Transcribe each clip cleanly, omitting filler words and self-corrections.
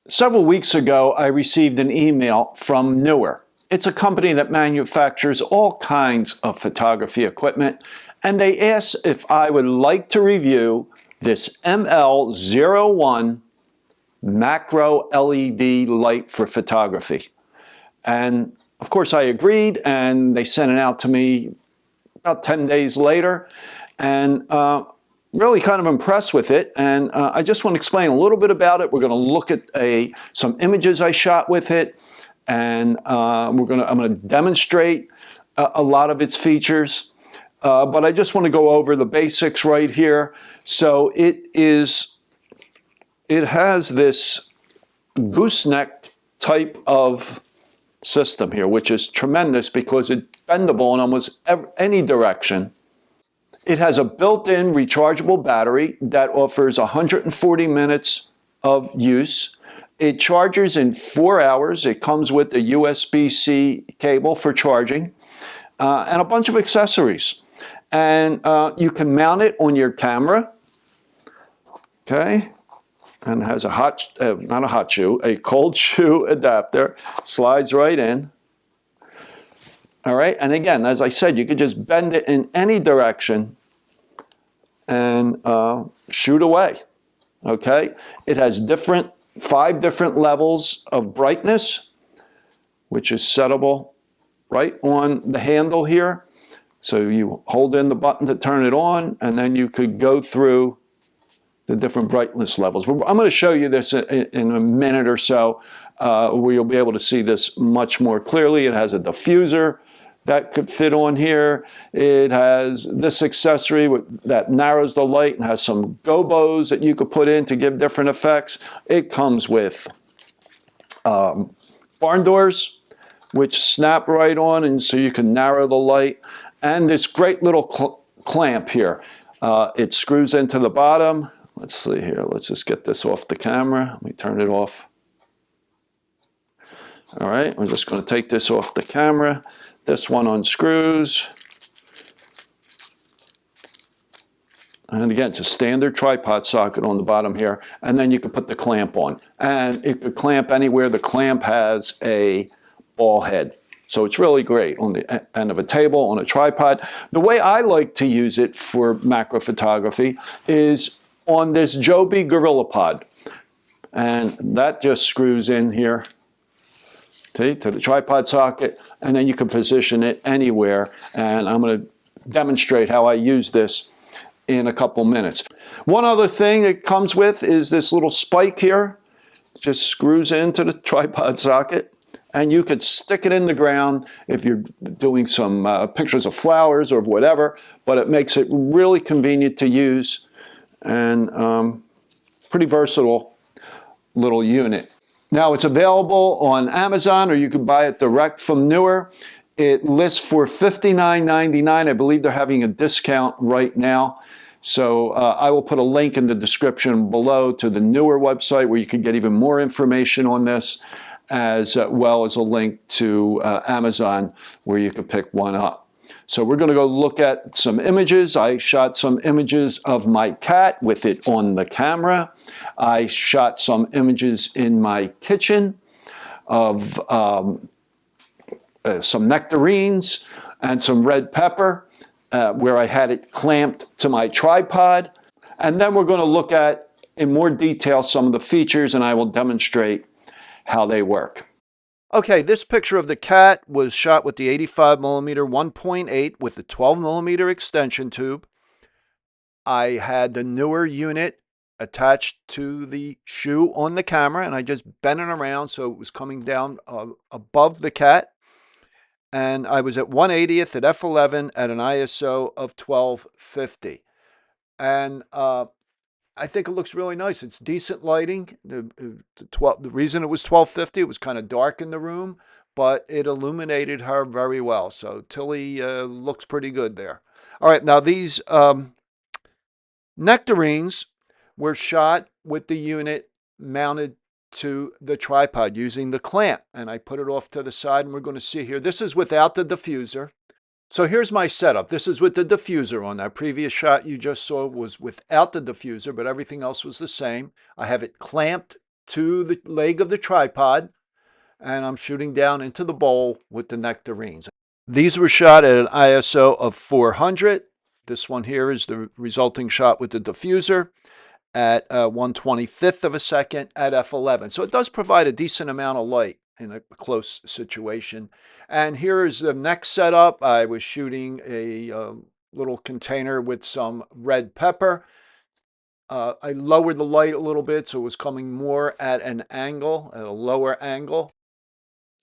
Several weeks ago, I received an email from Neewer. It's a company that manufactures all kinds of photography equipment, and they asked if I would like to review this ML01 macro LED light for photography. And of course I agreed, and they sent it out to me about 10 days later, and really kind of impressed with it, and I just want to explain a little bit about it. We're going to look at some images I shot with it, and I'm going to demonstrate a lot of its features, but I just want to go over the basics right here. So it has this gooseneck type of system here, which is tremendous because it's bendable in almost any direction. It has a built-in rechargeable battery that offers 140 minutes of use. It charges in 4 hours. It comes with a USB-C cable for charging and a bunch of accessories. And you can mount it on your camera, okay? And has a cold shoe adapter, slides right in. All right, and again, as I said, you could just bend it in any direction and shoot away, okay? It has 5 different levels of brightness, which is settable right on the handle here. So you hold in the button to turn it on, and then you could go through the different brightness levels. I'm going to show you this in a minute or so, where you'll be able to see this much more clearly. It has a diffuser that could fit on here. It has this accessory that narrows the light and has some gobos that you could put in to give different effects. It comes with barn doors, which snap right on, and so you can narrow the light. And this great little clamp here. It screws into the bottom. Let's see here. Let's just get this off the camera. Let me turn it off. All right, we're just going to take this off the camera. This one unscrews. And again, it's a standard tripod socket on the bottom here. And then you can put the clamp on. And it could clamp anywhere. The clamp has a ball head. So it's really great on the end of a table, on a tripod. The way I like to use it for macro photography is on this Joby GorillaPod. And that just screws in here, see, to the tripod socket, and then you can position it anywhere. And I'm going to demonstrate how I use this in a couple minutes. One other thing it comes with is this little spike here. It just screws into the tripod socket, and you could stick it in the ground if you're doing some pictures of flowers or whatever, but it makes it really convenient to use and pretty versatile little unit. Now, it's available on Amazon, or you can buy it direct from Neewer. It lists for $59.99. I believe they're having a discount right now. So I will put a link in the description below to the Neewer website where you can get even more information on this, as well as a link to Amazon where you can pick one up. So we're going to go look at some images. I shot some images of my cat with it on the camera. I shot some images in my kitchen of some nectarines and some red pepper where I had it clamped to my tripod. And then we're going to look at, in more detail, some of the features, and I will demonstrate how they work. Okay, this picture of the cat was shot with the 85mm 1.8 with the 12mm extension tube. I had the Neewer unit attached to the shoe on the camera, and I just bent it around so it was coming down above the cat. And I was at 1/80th at f11 at an ISO of 1250. And I think it looks really nice. It's decent lighting. The reason it was 1250, it was kind of dark in the room, but it illuminated her very well. So Tilly looks pretty good there. All right, now these nectarines were shot with the unit mounted to the tripod using the clamp. And I put it off to the side, and we're going to see here. This is without the diffuser. So here's my setup. This is with the diffuser on. That previous shot you just saw was without the diffuser, but everything else was the same. I have it clamped to the leg of the tripod, and I'm shooting down into the bowl with the nectarines. These were shot at an ISO of 400. This one here is the resulting shot with the diffuser at 1/25th of a second at f11. So it does provide a decent amount of light in a close situation. And here is the next setup. I was shooting a little container with some red pepper. I lowered the light a little bit so it was coming more at an angle, at a lower angle.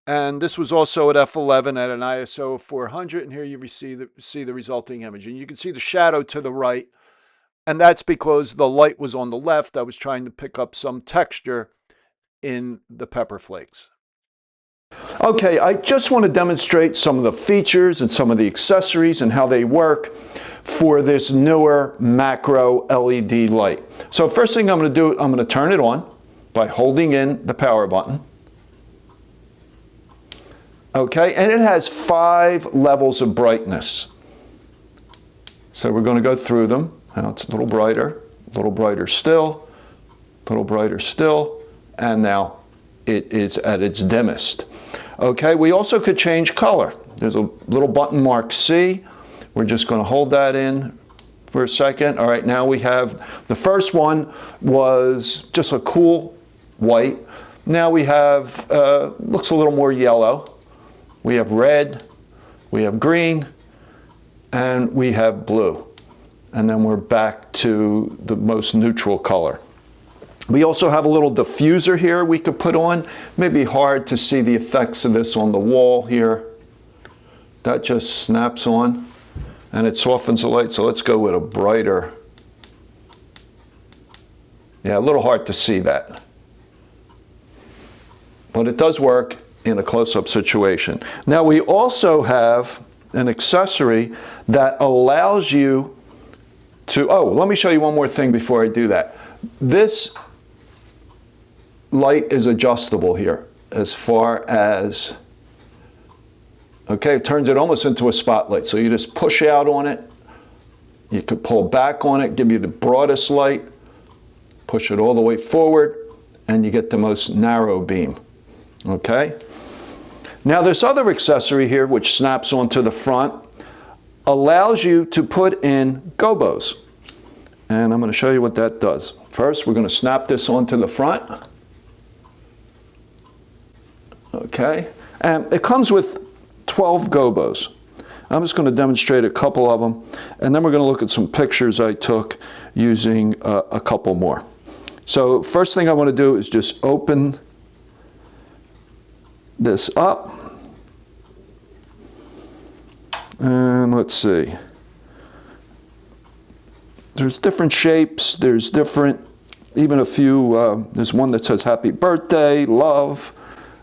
And this was also at f11 at an ISO of 400. And here you see the resulting image. And you can see the shadow to the right. And that's because the light was on the left. I was trying to pick up some texture in the pepper flakes. Okay, I just want to demonstrate some of the features and some of the accessories and how they work for this Neewer macro LED light. So first thing I'm going to do, I'm going to turn it on by holding in the power button. Okay, and it has 5 levels of brightness. So we're going to go through them. Now it's a little brighter still, a little brighter still, and now it is at its dimmest. Okay, we also could change color. There's a little button marked C. We're just going to hold that in for a second. All right, now we have, the first one was just a cool white. Now we have, looks a little more yellow. We have red, we have green, and we have blue. And then we're back to the most neutral color. We also have a little diffuser here we could put on. Maybe hard to see the effects of this on the wall here. That just snaps on and it softens the light. So let's go with a brighter. Yeah, a little hard to see that. But it does work in a close-up situation. Now we also have an accessory that allows you to, oh, let me show you one more thing before I do that. This light is adjustable here as far as, okay, it turns it almost into a spotlight. So you just push out on it, you could pull back on it, give you the broadest light, push it all the way forward, and you get the most narrow beam, okay? Now this other accessory here, which snaps onto the front, allows you to put in gobos. And I'm going to show you what that does. First, we're going to snap this onto the front. Okay, and it comes with 12 gobos. I'm just going to demonstrate a couple of them, and then we're going to look at some pictures I took using a couple more. So first thing I want to do is just open this up. And let's see. There's different shapes, there's different, even a few, there's one that says happy birthday, love.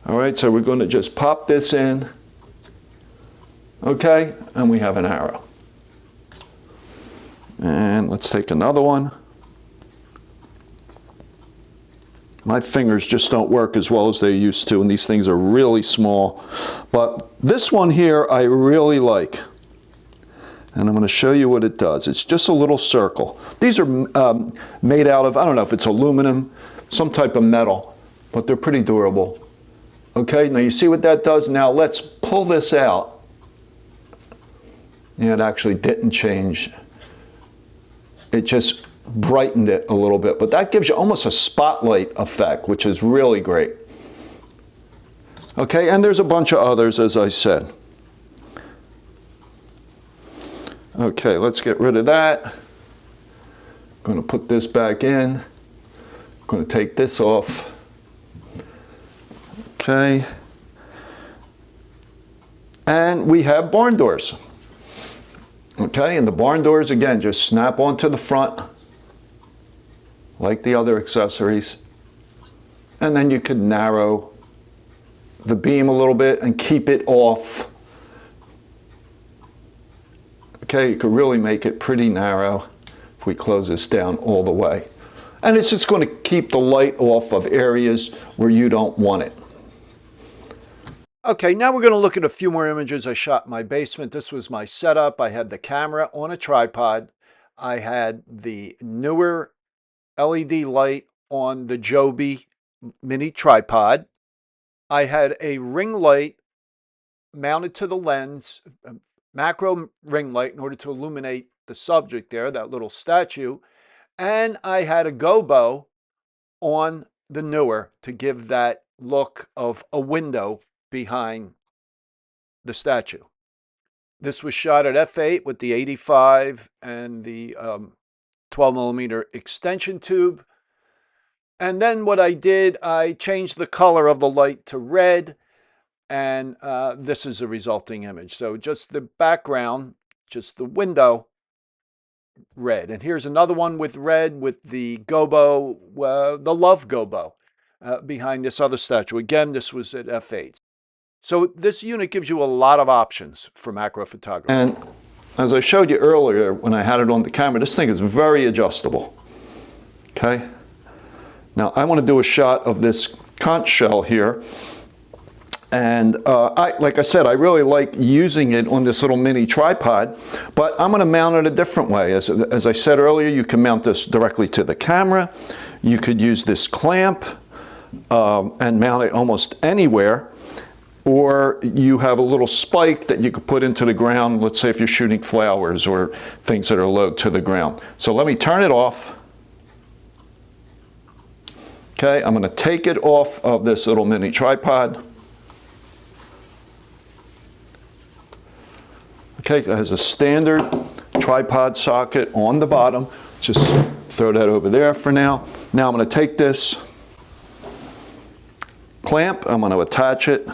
All right, so we're going to just pop this in. Okay, and we have an arrow. And let's take another one. My fingers just don't work as well as they used to, and these things are really small. But this one here I really like. And I'm going to show you what it does. It's just a little circle. These are made out of, I don't know if it's aluminum, some type of metal, but they're pretty durable. Okay, now you see what that does? Now let's pull this out. Yeah, it actually didn't change. It just brightened it a little bit, but that gives you almost a spotlight effect, which is really great. Okay, and there's a bunch of others, as I said. Okay, let's get rid of that. I'm going to put this back in. I'm going to take this off. Okay. And we have barn doors. Okay, and the barn doors, again, just snap onto the front like the other accessories. And then you could narrow the beam a little bit and keep it off. Okay, you could really make it pretty narrow if we close this down all the way. And it's just going to keep the light off of areas where you don't want it. Okay, now we're going to look at a few more images I shot in my basement. This was my setup. I had the camera on a tripod. I had the Neewer LED light on the Joby mini tripod. I had a ring light mounted to the lens, a macro ring light in order to illuminate the subject there, that little statue. And I had a gobo on the Neewer to give that look of a window behind the statue. This was shot at f8 with the 85 and the 12 millimeter extension tube. And then what I did, I changed the color of the light to red, and this is a resulting image. So just the background, just the window, red. And here's another one with red with the gobo, the love gobo, behind this other statue. Again, this was at f8. So this unit gives you a lot of options for macro photography. And as I showed you earlier when I had it on the camera, this thing is very adjustable. Okay? Now I want to do a shot of this conch shell here. And like I said, I really like using it on this little mini tripod, but I'm going to mount it a different way. As I said earlier, you can mount this directly to the camera. You could use this clamp and mount it almost anywhere. Or you have a little spike that you could put into the ground, let's say if you're shooting flowers or things that are low to the ground. So let me turn it off. Okay, I'm going to take it off of this little mini tripod. Okay, it has a standard tripod socket on the bottom. Just throw that over there for now. Now I'm going to take this clamp, I'm going to attach it.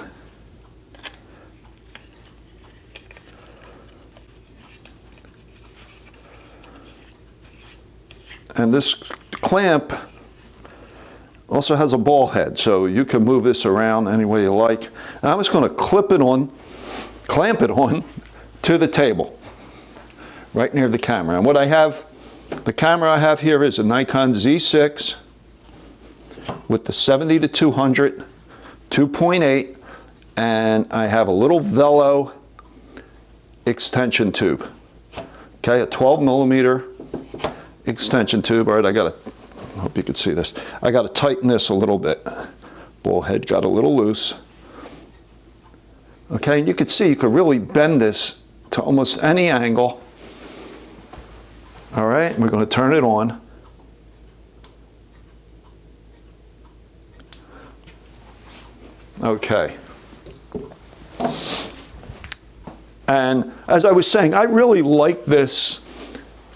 And this clamp also has a ball head, so you can move this around any way you like. And I'm just going to clamp it on to the table, right near the camera. And what I have, the camera I have here is a Nikon Z6 with the 70 to 200, 2.8, and I have a little Velo extension tube. Okay, a 12 millimeter extension tube. All right, I hope you can see this. I got to tighten this a little bit. Ball head got a little loose. Okay, and you can see you could really bend this to almost any angle. All right, we're going to turn it on. Okay. And as I was saying, I really like this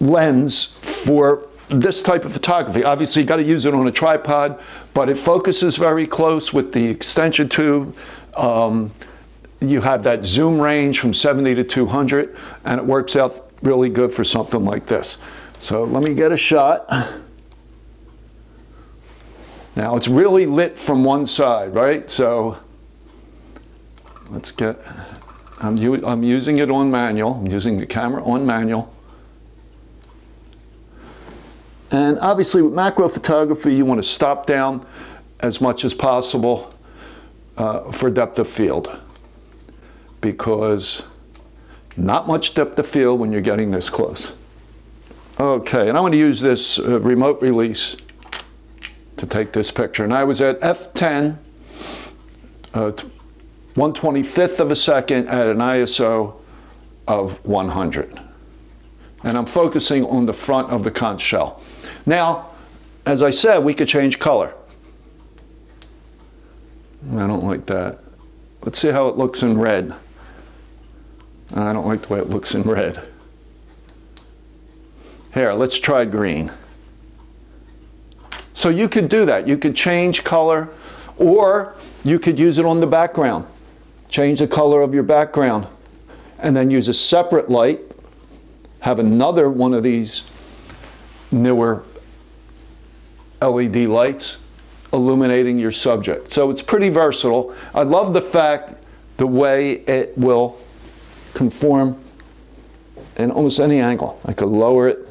lens for this type of photography. Obviously, you got to use it on a tripod, but it focuses very close with the extension tube. You have that zoom range from 70 to 200, and it works out really good for something like this. So let me get a shot. Now it's really lit from one side, right? So let's get, I'm using it on manual. I'm using the camera on manual. And obviously with macro photography, you want to stop down as much as possible for depth of field, because not much depth of field when you're getting this close. Okay, and I'm going to use this remote release to take this picture. And I was at f10, 1/25th of a second at an ISO of 100. And I'm focusing on the front of the conch shell. Now, as I said, we could change color. I don't like that. Let's see how it looks in red. I don't like the way it looks in red. Here, let's try green. So you could do that. You could change color, or you could use it on the background. Change the color of your background, and then use a separate light. Have another one of these Neewer LED lights illuminating your subject. So it's pretty versatile. I love the fact the way it will conform in almost any angle. I could lower it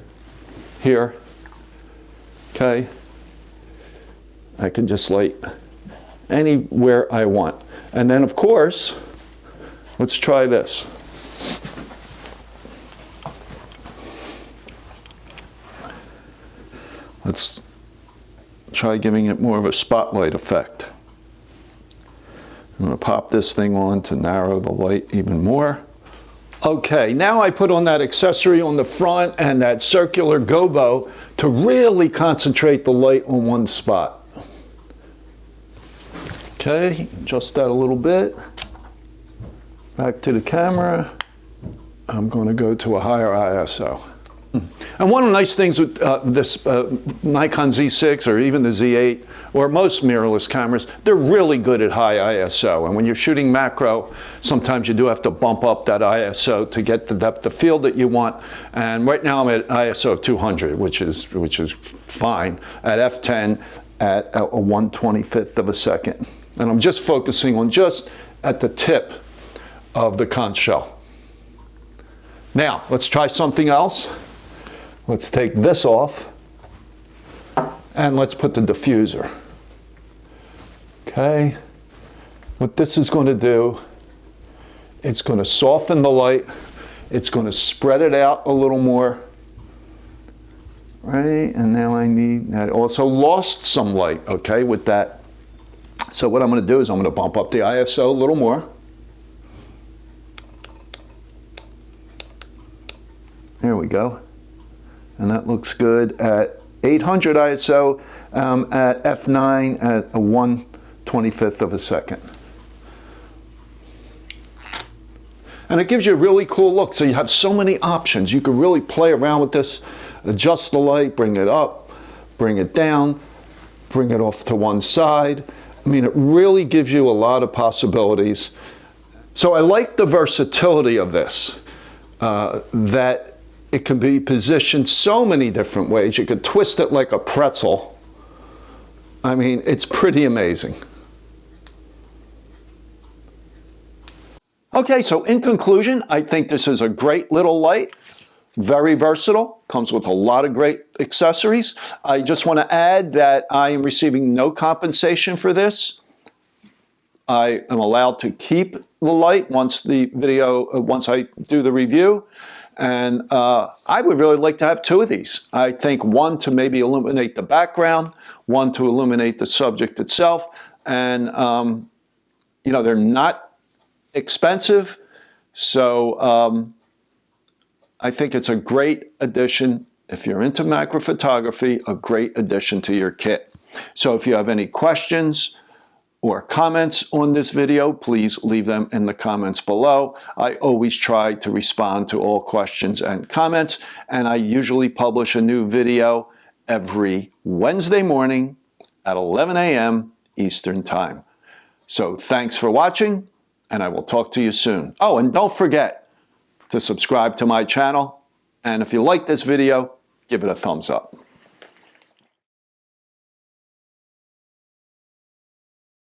here. Okay. I can just light anywhere I want. And then of course, let's try this. Let's try giving it more of a spotlight effect. I'm going to pop this thing on to narrow the light even more. Okay, now I put on that accessory on the front and that circular gobo to really concentrate the light on one spot. Okay, adjust that a little bit. Back to the camera. I'm going to go to a higher ISO. And one of the nice things with this Nikon Z6 or even the Z8 or most mirrorless cameras, they're really good at high ISO. And when you're shooting macro, sometimes you do have to bump up that ISO to get the depth of field that you want. And right now I'm at ISO of 200, which is fine, at f10 at a 1/25th of a second. And I'm just focusing on just at the tip of the conch shell. Now, let's try something else. Let's take this off and let's put the diffuser. Okay, what this is going to do, it's going to soften the light, it's going to spread it out a little more, right? And now I also lost some light, okay, with that. So what I'm going to do is I'm going to bump up the ISO a little more. There we go. And that looks good at 800 ISO at f9 at a 1/25th of a second. And it gives you a really cool look. So you have so many options. You can really play around with this, adjust the light, bring it up, bring it down, bring it off to one side. I mean, it really gives you a lot of possibilities. So I like the versatility of this, that it can be positioned so many different ways. You could twist it like a pretzel. I mean, it's pretty amazing. Okay, so in conclusion, I think this is a great little light, very versatile, comes with a lot of great accessories. I just want to add that I am receiving no compensation for this. I am allowed to keep the light once I do the review. And I would really like to have two of these. I think one to maybe illuminate the background, one to illuminate the subject itself. And, you know, they're not expensive. So I think it's a great addition. If you're into macro photography, a great addition to your kit. So if you have any questions or comments on this video, please leave them in the comments below. I always try to respond to all questions and comments, and I usually publish a new video every Wednesday morning at 11 a.m. Eastern Time. So thanks for watching, and I will talk to you soon. Oh, and don't forget to subscribe to my channel, and if you like this video, give it a thumbs up.